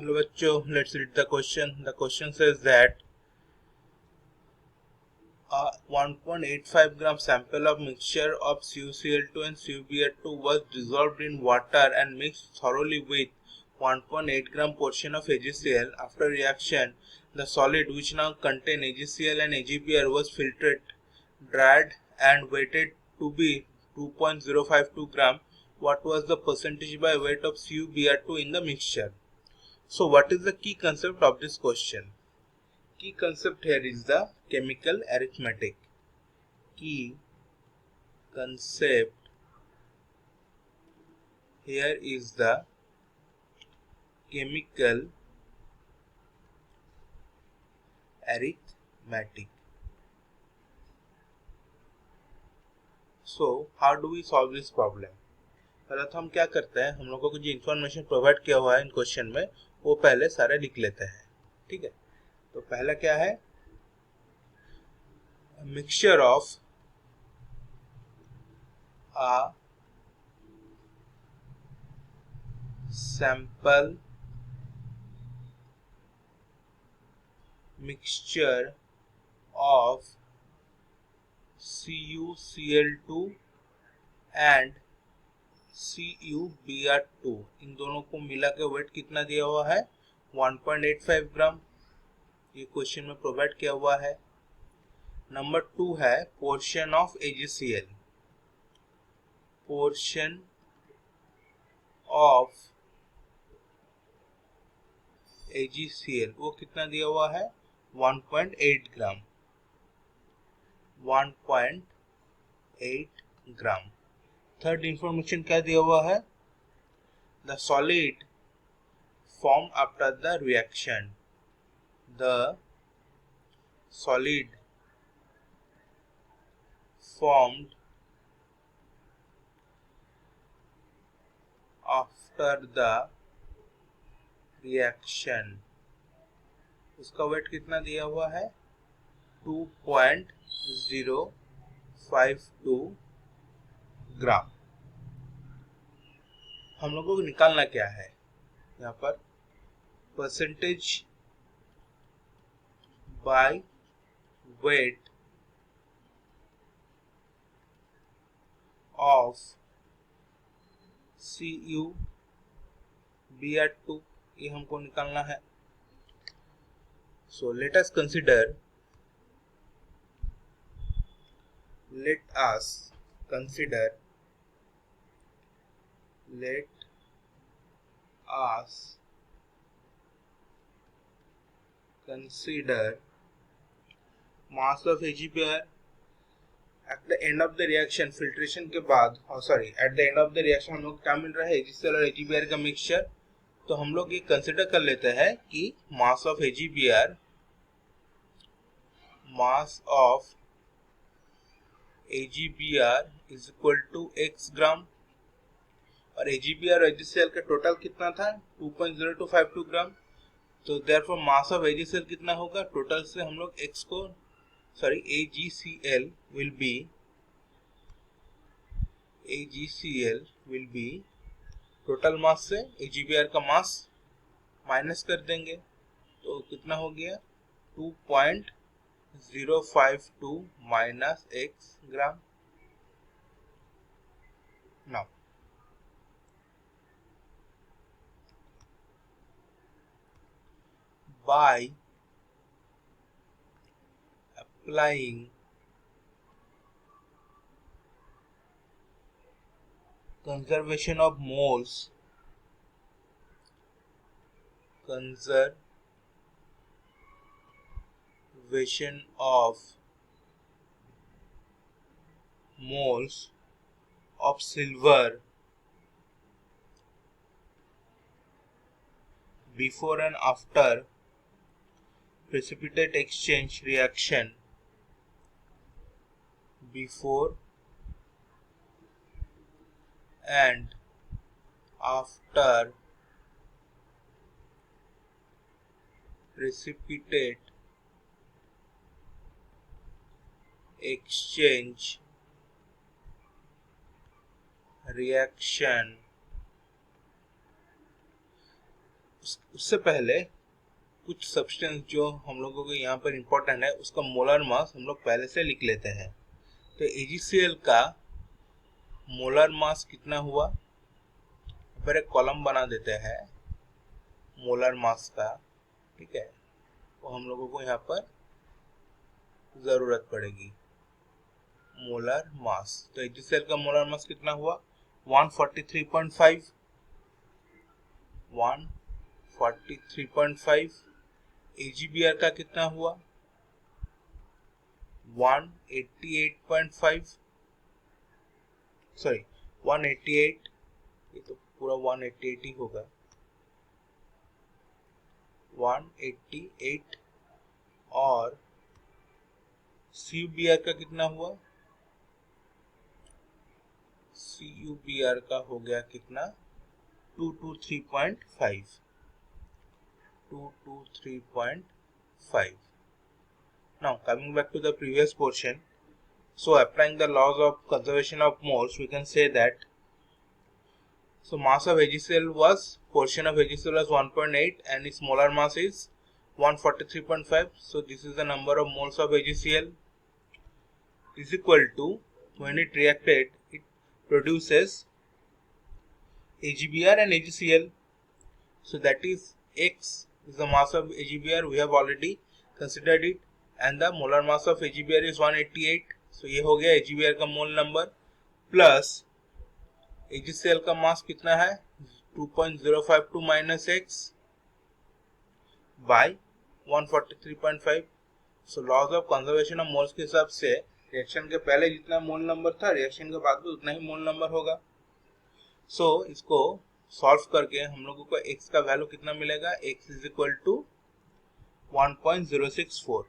Hello bachcho, let's read the question. The question says that a 1.85 gram sample of mixture of CuCl2 and CuBr2 was dissolved in water and mixed thoroughly with 1.8 gram portion of AgCl. After reaction, the solid which now contain AgCl and AgBr was filtered, dried and weighted to be 2.052 gram. What was the percentage by weight of CuBr2 in the mixture? So what is the key concept of this question? Key concept here is the chemical arithmetic. Key concept here is the chemical arithmetic. So how do we solve this problem? पहले तो हम क्या करते हैं, हम लोगों को जो इन्फॉर्मेशन प्रोवाइड किया हुआ है इन क्वेश्चन में वो पहले सारे लिख लेते हैं. ठीक है, तो पहला क्या है, mixture of a sample mixture of CuCl2 and CuBr2, इन दोनों को मिला के वेट कितना दिया हुआ है 1.85 ग्राम. ये क्वेश्चन में प्रोवाइड किया हुआ है. नंबर 2 है portion of AgCl. Portion of AgCl वो कितना दिया हुआ है 1.8 ग्राम. 1.8 ग्राम. थर्ड इंफॉर्मेशन क्या दिया हुआ है, the solid form after the reaction. The solid formed after the reaction. उसका वेट कितना दिया हुआ है 2.052 ग्राम. हम लोगों को निकालना क्या है, यहाँ पर percentage by weight of CuBr2, ये हमको निकालना है. So let us consider mass of AgBr at the end of the reaction. Filtration के बाद at the end of the reaction हम लोग क्या मिल रहा है AgCl और AgBr का मिक्सचर. तो हम लोग ये कंसिडर कर लेते हैं कि mass of AgBr is equal to x gram और AgBr और AgCl का टोटल कितना था 2.0252 ग्राम. तो देयरफॉर मास ऑफ AgCl कितना होगा, टोटल से हम लोग x को AgCl will be total mass से AgBr का मास माइनस कर देंगे. तो कितना हो गया 2.052 minus x gram. Now by applying conservation of moles of silver before and after precipitate exchange reaction, before and after precipitate exchange reaction उससे पहले कुछ सब्सटेंस जो हम लोगों को यहाँ पर इम्पोर्टेंट है उसका मोलर मास हम लोग पहले से लिख लेते हैं। तो AgCl का मोलर मास कितना हुआ, फिर एक कॉलम बना देते हैं मोलर मास का, ठीक है, वो हम लोगों को यहाँ पर जरूरत पड़ेगी। मोलर मास, तो AgCl का मोलर मास कितना हुआ 143.5, 143.5। AgBr का कितना हुआ 188.5, सॉरी 188, ये तो पूरा 188 ही होगा, 188। और CuBr का कितना हुआ, CuBr का हो गया कितना 223.5, 223.5। Now coming back to the previous portion, so applying the laws of conservation of moles, we can say that so mass of AgCl was, portion of AgCl was 1.8 and its molar mass is 143.5. So this is the number of moles of AgCl is equal to, when it reacted it produces AgBr and AgCl. So that is X is the mass of AgBr, we have already considered it, and the molar mass of AgBr is 188. So ये हो गया AgBr का मोल number, plus AgCl का मास कितना है 2.052 minus X by 143.5। So laws of conservation of moles के हिसाब से रिएक्शन के पहले जितना मोल नंबर था रिएक्शन के बाद भी उतना ही मोल नंबर होगा। सो इसको सॉल्व करके हम लोगों को x का वैल्यू कितना मिलेगा, x is equal to 1.064,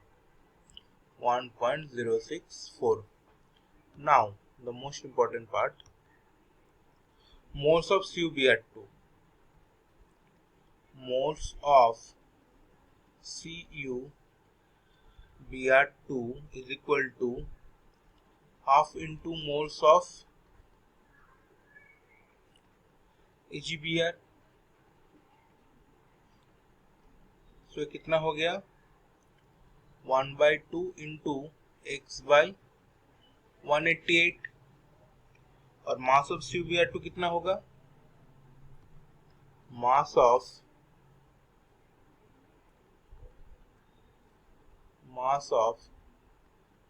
1.064। Now the most important part, moles of CuBr2, moles of CuBr2 is equal to half into moles of AgBr। so कितना हो गया 1/2 into x by 188, और मास ऑफ CuBr2 कितना होगा, mass of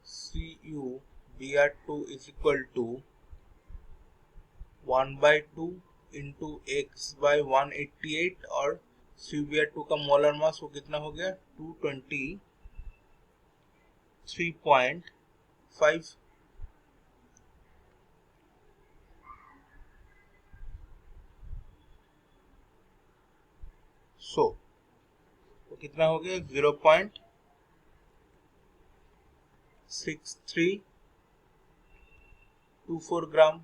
CuBr2 is equal to 1/2 into x by 188, और CuBr2 का molar mass वो कितना हो गया 223.5। सो वो कितना हो गया 0.6324 ग्राम।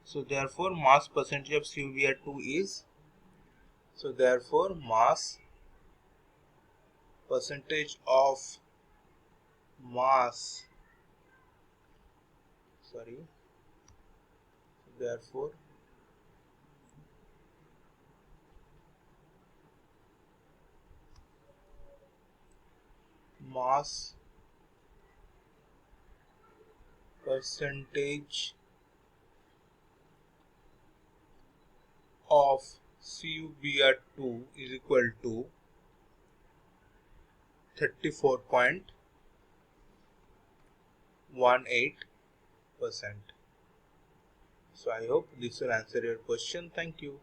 So therefore mass percentage of CuBr2 is, so therefore mass percentage of mass, sorry, therefore mass percentage of CuBr2 is equal to 34.18%. So I hope this will answer your question. Thank you.